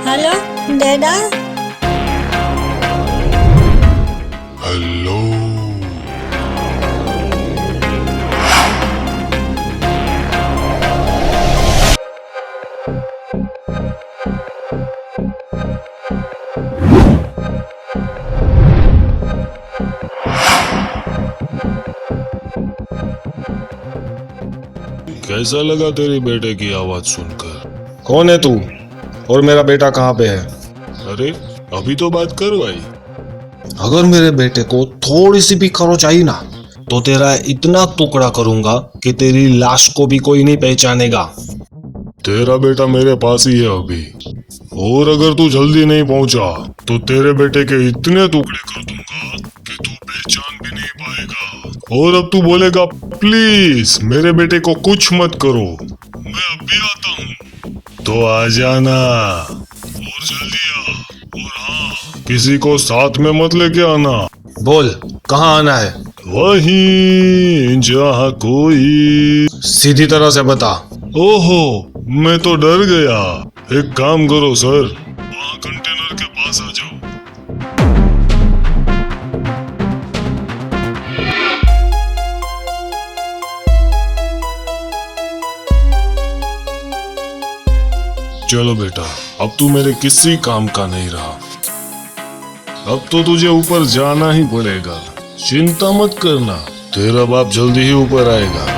Hello डैडा। Hello. कैसा लगा तेरे बेटे की आवाज सुनकर? कौन है तू और मेरा बेटा कहाँ पे है? अरे अभी तो बात करो भाई। अगर मेरे बेटे को थोड़ी सी भी खरोच आई ना तो तेरा इतना टुकड़ा करूंगा कि तेरी लाश को भी कोई नहीं पहचानेगा। तेरा बेटा मेरे पास ही है अभी, और अगर तू जल्दी नहीं पहुंचा तो तेरे बेटे के इतने टुकड़े कर दूंगा कि तू पहचान भी नहीं पाएगा। और अब तू बोलेगा प्लीज मेरे बेटे को कुछ मत करो, मैं अभी आता हूँ। तो आ जाना और जल्दी आ। और हाँ, किसी को साथ में मत लेके आना। बोल कहाँ आना है? वहीं जहाँ कोई। सीधी तरह से बता। ओहो, मैं तो डर गया। एक काम करो सर, वहाँ कंटेनर के पास आ जाओ। चलो बेटा, अब तू मेरे किसी काम का नहीं रहा। अब तो तुझे ऊपर जाना ही पड़ेगा। चिंता मत करना, तेरा बाप जल्दी ही ऊपर आएगा।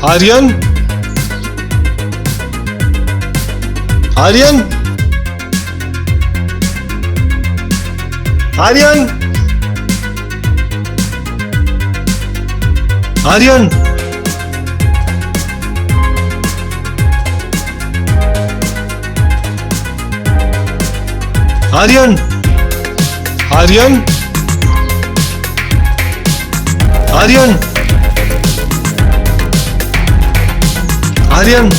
आर्यन, आर्यन, आर्यन, आर्यन, आर्यन, आर्यन, आर्यन, आर्यन,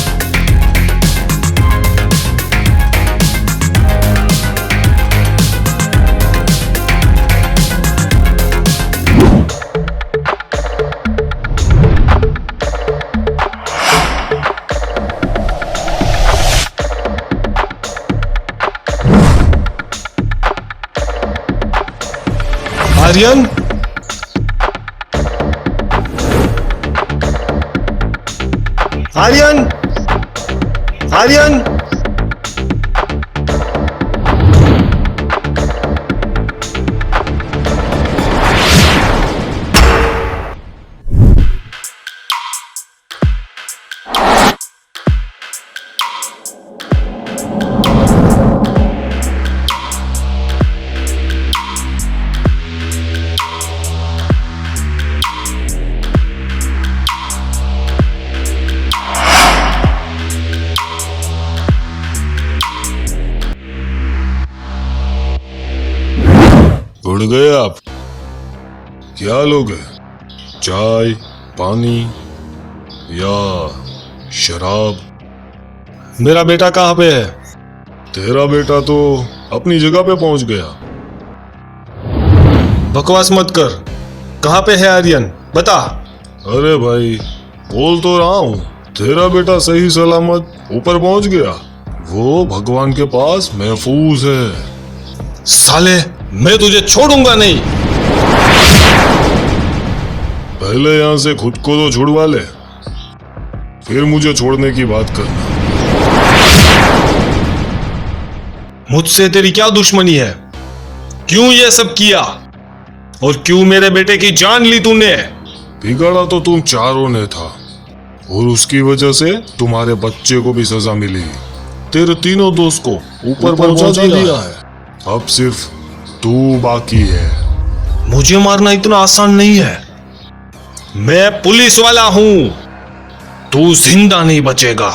आर्यन, आर्यन, आर्यन, उड़ गए आप? क्या लोगे? चाय, पानी या शराब? मेरा बेटा कहाँ पे है? तेरा बेटा तो अपनी जगह पे पहुंच गया। बकवास मत कर। कहाँ पे है आर्यन? बता। अरे भाई, बोल तो रहा हूँ, तेरा बेटा सही सलामत ऊपर पहुंच गया। वो भगवान के पास महफूज है। साले, मैं तुझे छोड़ूंगा नहीं। पहले यहाँ से खुद को तो छुड़वा ले, फिर मुझे छोड़ने की बात करना। मुझसे तेरी क्या दुश्मनी है? क्यों ये सब किया? और क्यों मेरे बेटे की जान ली तूने? बिगाड़ा तो तुम चारों ने था और उसकी वजह से तुम्हारे बच्चे को भी सजा मिली। तेरे तीनों दोस्त को ऊपर पहुंचा दिया है। अब सिर्फ तू बाकी है। मुझे मारना इतना आसान नहीं है। मैं पुलिस वाला हूं। तू जिंदा नहीं बचेगा।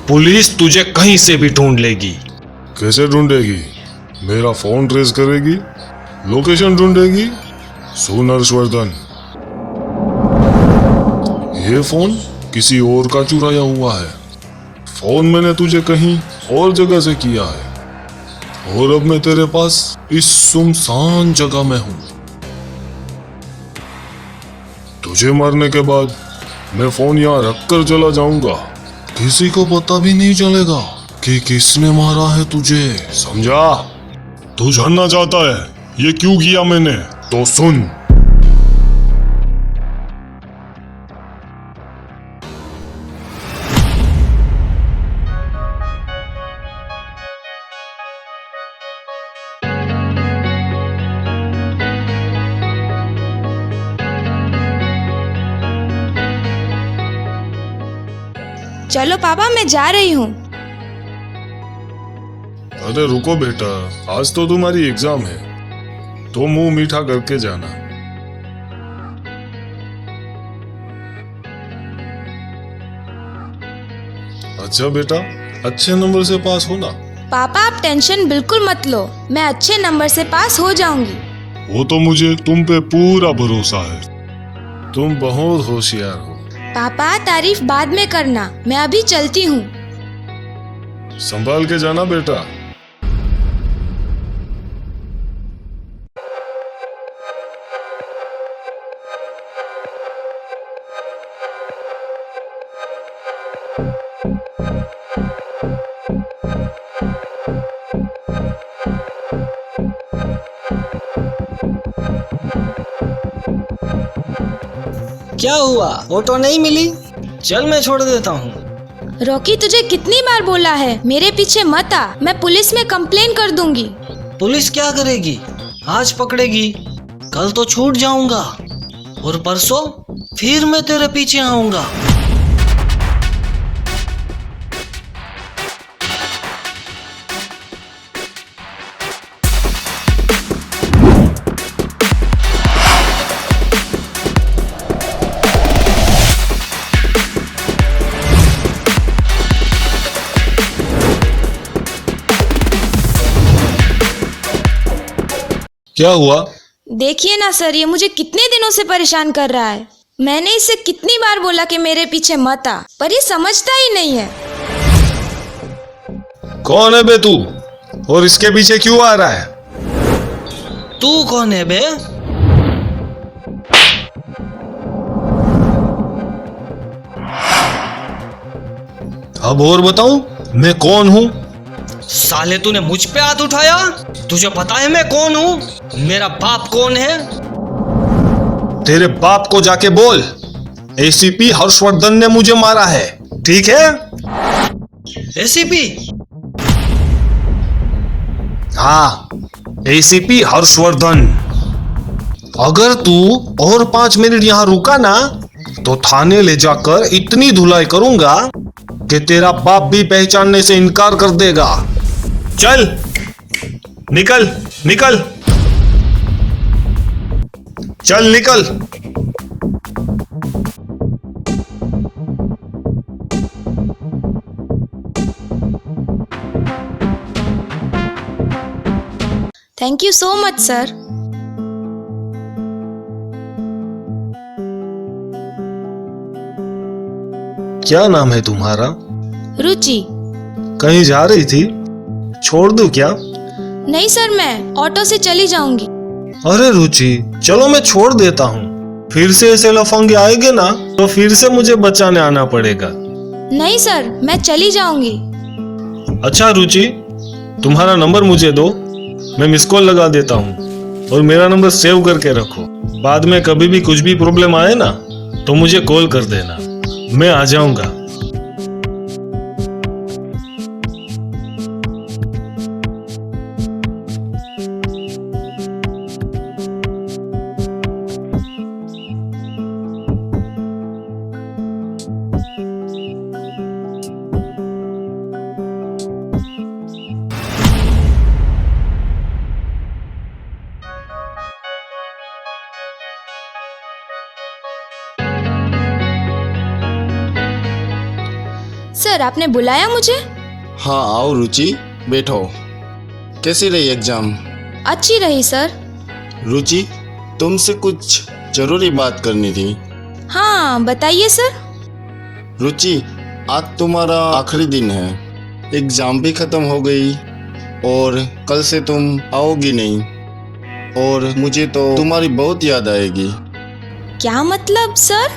पुलिस तुझे कहीं से भी ढूंढ लेगी। कैसे ढूंढेगी? मेरा फोन ट्रेस करेगी, लोकेशन ढूंढेगी। सुन हर्षवर्धन, ये फोन किसी और का चुराया हुआ है। फोन मैंने तुझे कहीं और जगह से किया है और अब मैं तेरे पास इस सुनसान जगह में हूं। तुझे मारने के बाद मैं फोन यहां रखकर चला जाऊंगा। किसी को पता भी नहीं चलेगा कि किसने मारा है तुझे, समझा? तू जानना चाहता है ये क्यों किया मैंने? तो सुन। चलो पापा, मैं जा रही हूँ। अरे रुको बेटा, आज तो तुम्हारी एग्जाम है, तो मुंह मीठा करके जाना। अच्छा बेटा, अच्छे नंबर से पास होना। पापा आप टेंशन बिल्कुल मत लो, मैं अच्छे नंबर से पास हो जाऊंगी। वो तो मुझे तुम पे पूरा भरोसा है। तुम बहुत होशियार हो। पापा तारीफ बाद में करना, मैं अभी चलती हूँ। संभाल के जाना बेटा। क्या हुआ? ऑटो नहीं मिली? चल मैं छोड़ देता हूँ। रॉकी तुझे कितनी बार बोला है मेरे पीछे मत आ, मैं पुलिस में कंप्लेन कर दूंगी। पुलिस क्या करेगी? आज पकड़ेगी, कल तो छूट जाऊंगा और परसों फिर मैं तेरे पीछे आऊंगा। क्या हुआ? देखिए ना सर, ये मुझे कितने दिनों से परेशान कर रहा है। मैंने इसे कितनी बार बोला कि मेरे पीछे मत आ, पर ये समझता ही नहीं है। कौन है बे तू? और इसके पीछे क्यों आ रहा है? तू कौन है बे? अब और बताऊं मैं कौन हूं? साले तूने मुझ पे हाथ उठाया? तुझे पता है मैं कौन हूँ? मेरा बाप कौन है? तेरे बाप को जाके बोल एसीपी हर्षवर्धन ने मुझे मारा है, ठीक है? एसीपी? हाँ, एसीपी हर्षवर्धन। अगर तू और 5 मिनट यहाँ रुका ना तो थाने ले जाकर इतनी धुलाई करूंगा कि तेरा बाप भी पहचानने से इनकार कर देगा। चल निकल निकल, चल निकल। Thank you so much sir. क्या नाम है तुम्हारा? रुचि। कहीं जा रही थी? छोड़ दूं क्या? नहीं सर, मैं ऑटो से चली जाऊंगी। अरे रुचि, चलो मैं छोड़ देता हूँ। फिर से ऐसे लफंगे आएंगे ना तो फिर से मुझे बचाने आना पड़ेगा। नहीं सर, मैं चली जाऊंगी। अच्छा रुचि, तुम्हारा नंबर मुझे दो, मैं मिस कॉल लगा देता हूँ और मेरा नंबर सेव करके रखो। बाद में कभी भी कुछ भी प्रॉब्लम आए ना तो मुझे कॉल कर देना, मैं आ जाऊंगा। सर, आपने बुलाया मुझे? हाँ आओ रुचि, बैठो। कैसी रही एग्जाम? अच्छी रही सर। रुचि, तुमसे कुछ जरूरी बात करनी थी। हाँ बताइए सर। रुचि, आज तुम्हारा आखिरी दिन है, एग्जाम भी खत्म हो गई और कल से तुम आओगी नहीं और मुझे तो तुम्हारी बहुत याद आएगी। क्या मतलब सर?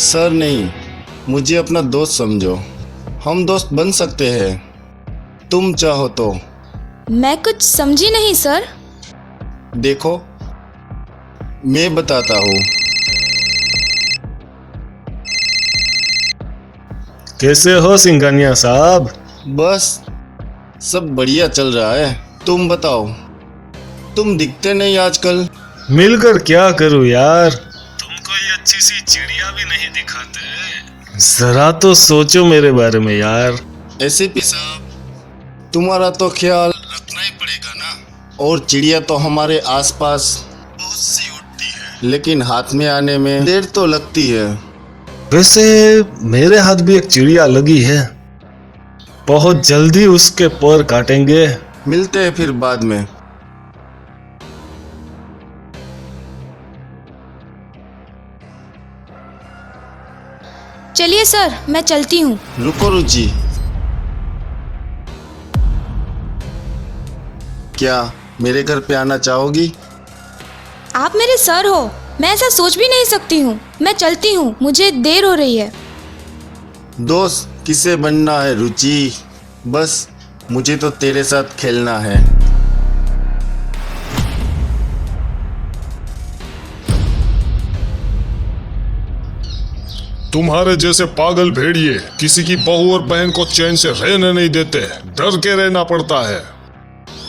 सर नहीं, मुझे अपना दोस्त समझो, हम दोस्त बन सकते हैं, तुम चाहो तो। मैं कुछ समझी नहीं सर। देखो, मैं बताता हूँ। कैसे हो सिंघानिया साहब? बस सब बढ़िया चल रहा है, तुम बताओ, तुम दिखते नहीं आजकल। मिलकर क्या करूं यार, तुम कोई अच्छी सी चिड़िया भी नहीं दिखाते। जरा तो सोचो मेरे बारे में यार। एसीपी साहब, तुम्हारा तो ख्याल रखना ही पड़ेगा ना। और चिड़िया तो हमारे आसपास बहुत सी उड़ती है, लेकिन हाथ में आने में देर तो लगती है। वैसे मेरे हाथ भी एक चिड़िया लगी है, बहुत जल्दी उसके पर काटेंगे। मिलते हैं फिर बाद में। चलिए सर, मैं चलती हूँ। रुको रुचि, क्या मेरे घर पे आना चाहोगी? आप मेरे सर हो, मैं ऐसा सोच भी नहीं सकती हूँ। मैं चलती हूँ, मुझे देर हो रही है। दोस्त किसे बनना है रुचि, बस मुझे तो तेरे साथ खेलना है। तुम्हारे जैसे पागल भेड़िए किसी की बहू और बहन को चैन से रहने नहीं देते, डर के रहना पड़ता है।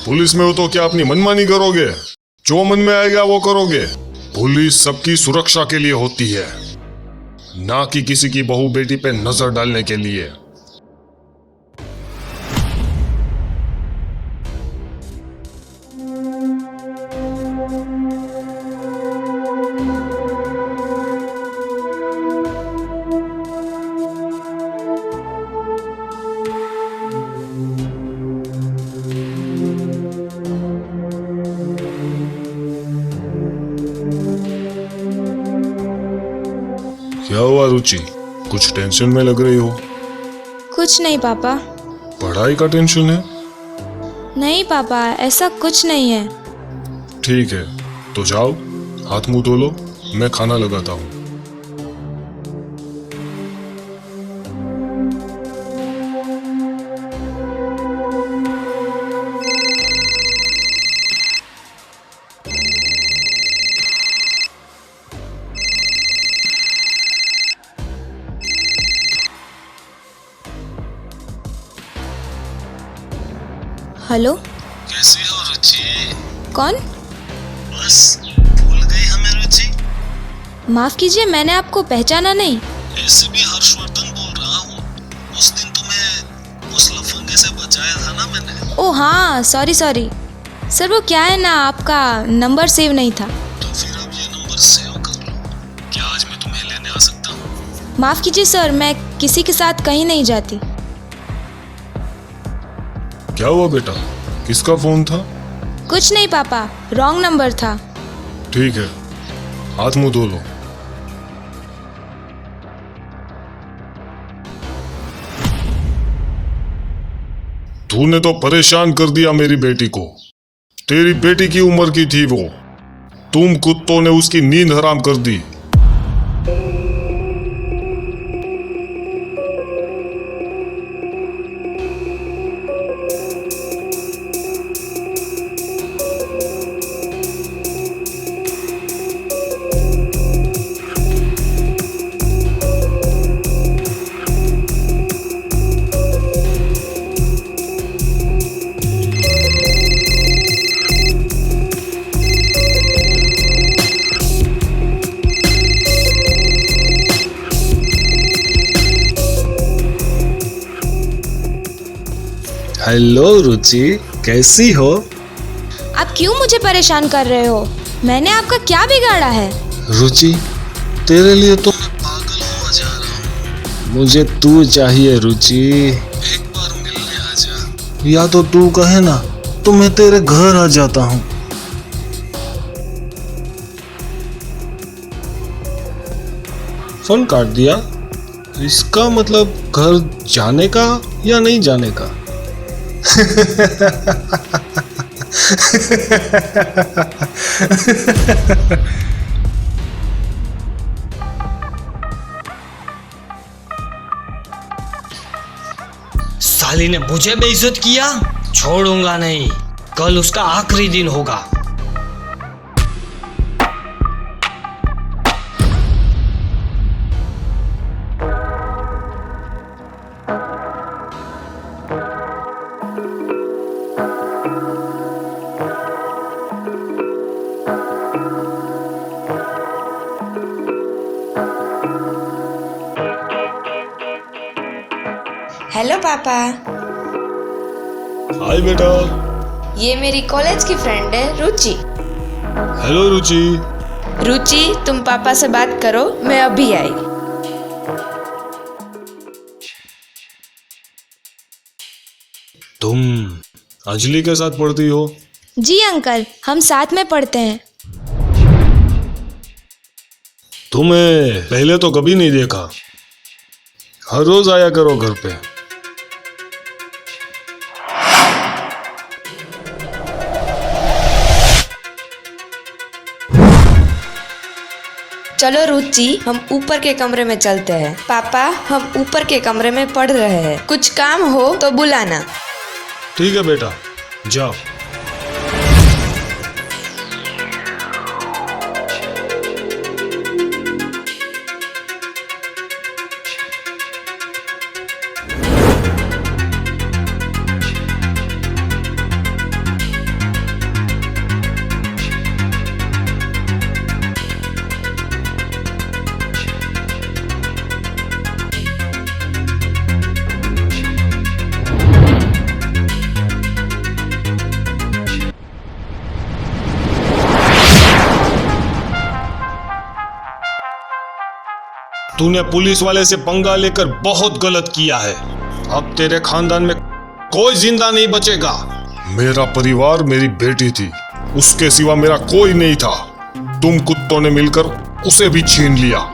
पुलिस में हो तो क्या अपनी मनमानी करोगे? जो मन में आएगा वो करोगे? पुलिस सबकी सुरक्षा के लिए होती है, ना कि किसी की बहू बेटी पे नजर डालने के लिए। क्या हुआ रुचि, कुछ टेंशन में लग रही हो? कुछ नहीं पापा। पढ़ाई का टेंशन है? नहीं पापा, ऐसा कुछ नहीं है। ठीक है, तो जाओ हाथ मुंह धो लो, मैं खाना लगाता हूँ। हेलो, कैसी हो रुचि? कौन? बस भूल गई हमें रुचि? माफ कीजिए, मैंने आपको पहचाना नहीं। एसीपी हर्षवर्धन बोल रहा हूँ। उस दिन तुम्हें उस लफंगे से बचाया था ना मैंने। ओह हाँ, सॉरी सॉरी सर, वो क्या है ना, आपका नंबर सेव नहीं था। तो फिर अब ये नंबर सेव कर लो। क्या आज मैं तुम्हें लेने आ सकता हूँ? माफ कीजिए सर, मैं किसी के साथ कहीं नहीं जाती। क्या हुआ बेटा, किसका फोन था? कुछ नहीं पापा, रॉन्ग नंबर था। ठीक है, हाथ मुंह धो लो। तूने तो परेशान कर दिया मेरी बेटी को। तेरी बेटी की उम्र की थी वो, तुम कुत्तों ने उसकी नींद हराम कर दी। हेलो रुचि, कैसी हो? आप क्यों मुझे परेशान कर रहे हो? मैंने आपका क्या बिगाड़ा है? रुचि, तेरे लिए तो मैं पागल हुआ जा रहा हूँ। मुझे तू चाहिए रुचि। एक बार मिलने आ जा। या तो तू कहे ना तो मैं तेरे घर आ जाता हूँ। फोन काट दिया। इसका मतलब घर जाने का या नहीं जाने का? साली ने मुझे बेइज्जत किया, छोड़ूंगा नहीं। कल उसका आखिरी दिन होगा। हेलो पापा। हाय बेटा। ये मेरी कॉलेज की फ्रेंड है रुचि। हेलो रुचि। रुचि तुम पापा से बात करो, मैं अभी आई। तुम अंजलि के साथ पढ़ती हो? जी अंकल, हम साथ में पढ़ते हैं। तुम्हें पहले तो कभी नहीं देखा। हर रोज आया करो घर पे। चलो रुचि, हम ऊपर के कमरे में चलते हैं। पापा, हम ऊपर के कमरे में पढ़ रहे हैं, कुछ काम हो तो बुलाना। ठीक है बेटा, जाओ। तूने पुलिस वाले से पंगा लेकर बहुत गलत किया है। अब तेरे खानदान में कोई जिंदा नहीं बचेगा। मेरा परिवार मेरी बेटी थी, उसके सिवा मेरा कोई नहीं था। तुम कुत्तों ने मिलकर उसे भी छीन लिया।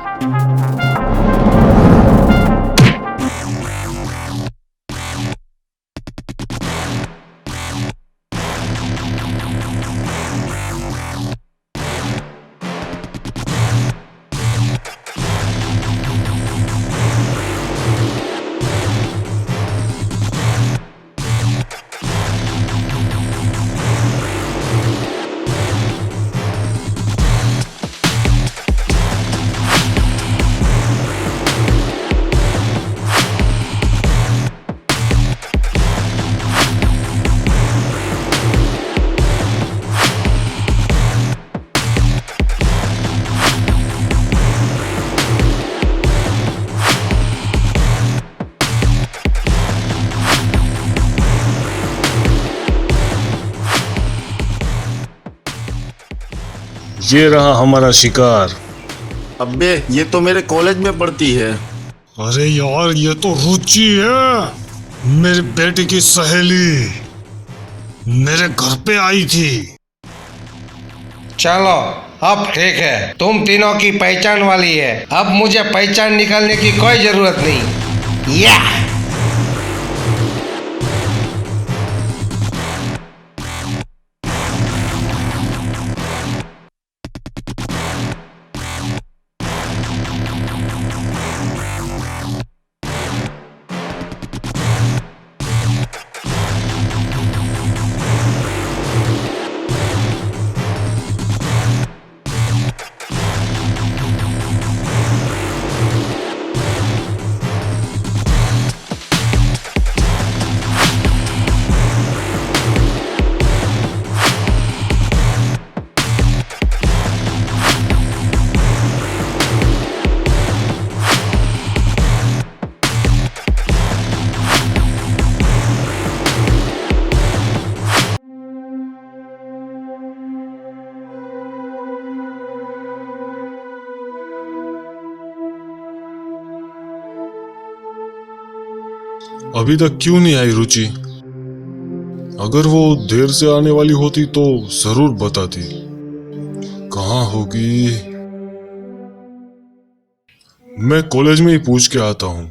ये रहा हमारा शिकार। अब्बे, ये तो मेरे कॉलेज में पढ़ती है। अरे यार, ये तो रुचि है, मेरी बेटी की सहेली। मेरे घर पे आई थी। चलो अब ठीक है, तुम तीनों की पहचान वाली है। अब मुझे पहचान निकालने की कोई जरूरत नहीं। या अभी तक क्यों नहीं आई रुचि? अगर वो देर से आने वाली होती तो जरूर बताती। कहाँ होगी? मैं कॉलेज में ही पूछ के आता हूँ।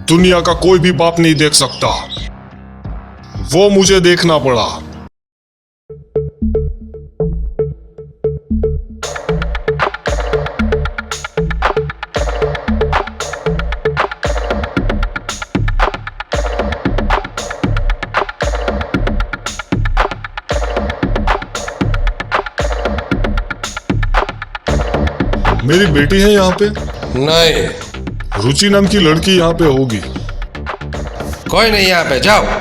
दुनिया का कोई भी बाप नहीं देख सकता, वो मुझे देखना पड़ा। मेरी बेटी है यहाँ पे? नहीं, रुचि नाम की लड़की यहाँ पे होगी। कोई नहीं यहाँ पे, जाओ।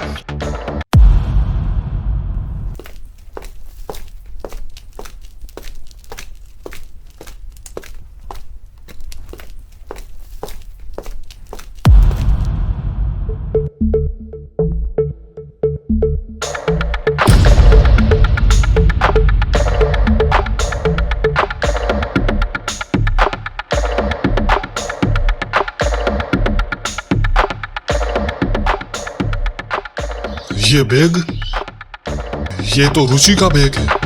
ये बैग, ये तो रुचि का बैग है।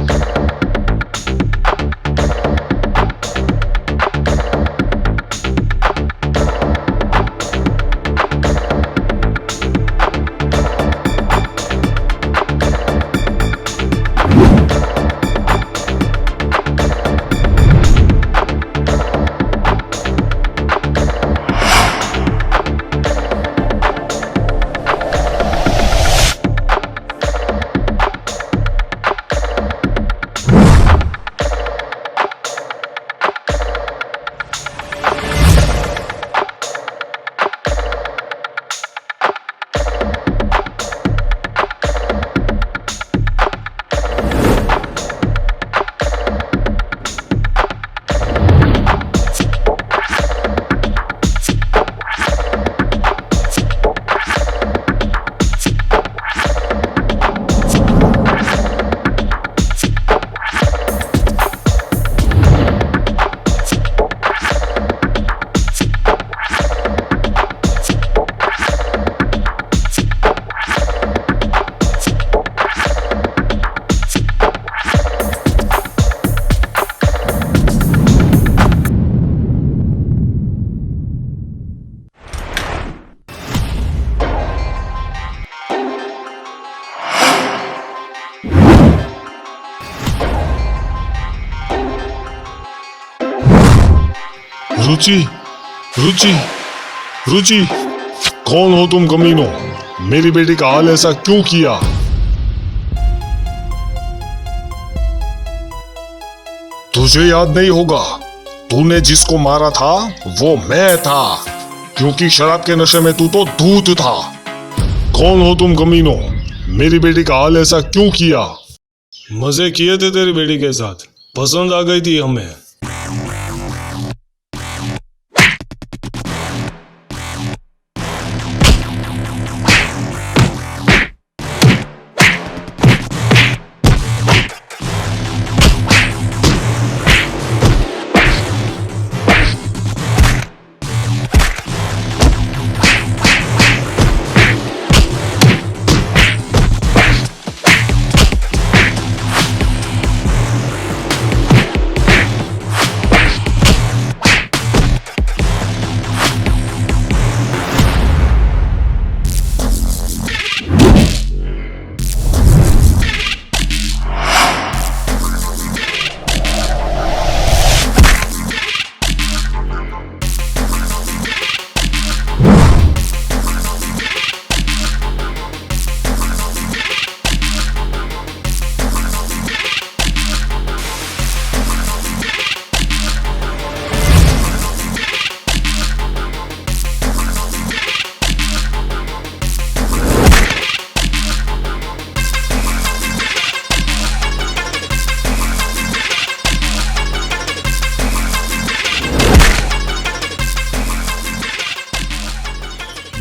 रुचि, रुचि, रुचि, कौन हो तुम कमीनो? मेरी बेटी का हाल ऐसा क्यों किया? तुझे याद नहीं होगा, तूने जिसको मारा था वो मैं था, क्योंकि शराब के नशे में तू तो धूत था। कौन हो तुम कमीनो? मेरी बेटी का हाल ऐसा क्यों किया? मजे किए थे तेरी बेटी के साथ, पसंद आ गई थी हमें।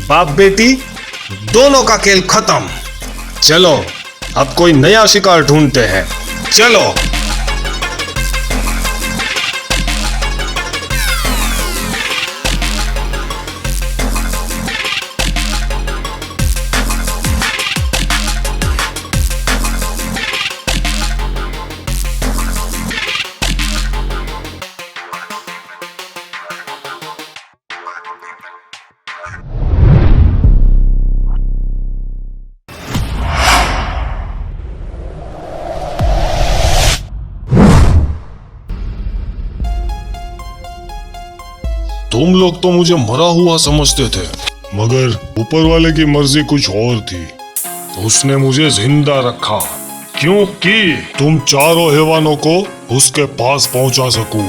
बाप बेटी दोनों का खेल खत्म। चलो अब कोई नया शिकार ढूंढते हैं, चलो। तुम लोग तो मुझे मरा हुआ समझते थे, मगर ऊपर वाले की मर्जी कुछ और थी। उसने मुझे जिंदा रखा क्योंकि तुम चारों हैवानों को उसके पास पहुंचा सकूं।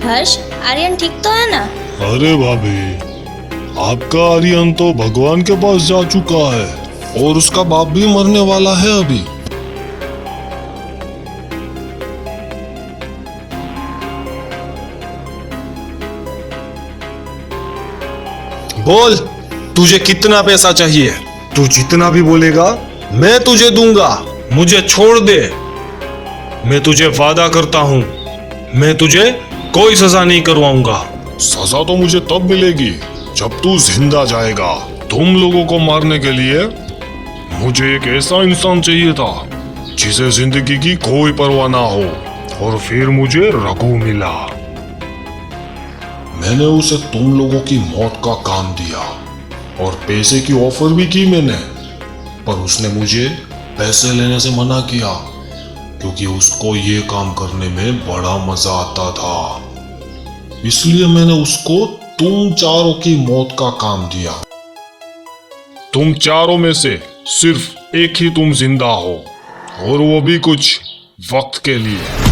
हर्ष, आर्यन ठीक तो है ना? अरे भाभी, आपका आर्यन तो भगवान के पास जा चुका है और उसका बाप भी मरने वाला है अभी। बोल, तुझे कितना पैसा चाहिए? तू जितना भी बोलेगा मैं तुझे दूंगा। मुझे छोड़ दे। मैं तुझे वादा करता हूं, मैं तुझे कोई सजा नहीं करवाऊंगा। सजा तो मुझे तब मिलेगी जब तू जिंदा जाएगा। तुम लोगों को मारने के लिए मुझे एक ऐसा इंसान चाहिए था जिसे जिंदगी की कोई परवाह ना हो, और फिर मुझे रघु मिला। मैंने उसे तुम लोगों की मौत का काम दिया और पैसे की ऑफर भी की मैंने, पर उसने मुझे पैसे लेने से मना किया क्योंकि उसको ये काम करने में बड़ा मजा आता था। इसलिए मैंने उसको तुम चारों की मौत का काम दिया। तुम चारों में से सिर्फ एक ही तुम जिंदा हो, और वो भी कुछ वक्त के लिए।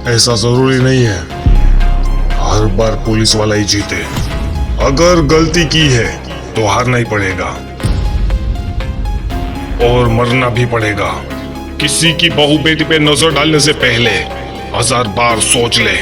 ऐसा जरूरी नहीं है। हर बार पुलिस वाला ही जीते। अगर गलती की है तो हारना ही पड़ेगा और मरना भी पड़ेगा। किसी की बहू बेटी पे नजर डालने से पहले 1000 बार सोच ले।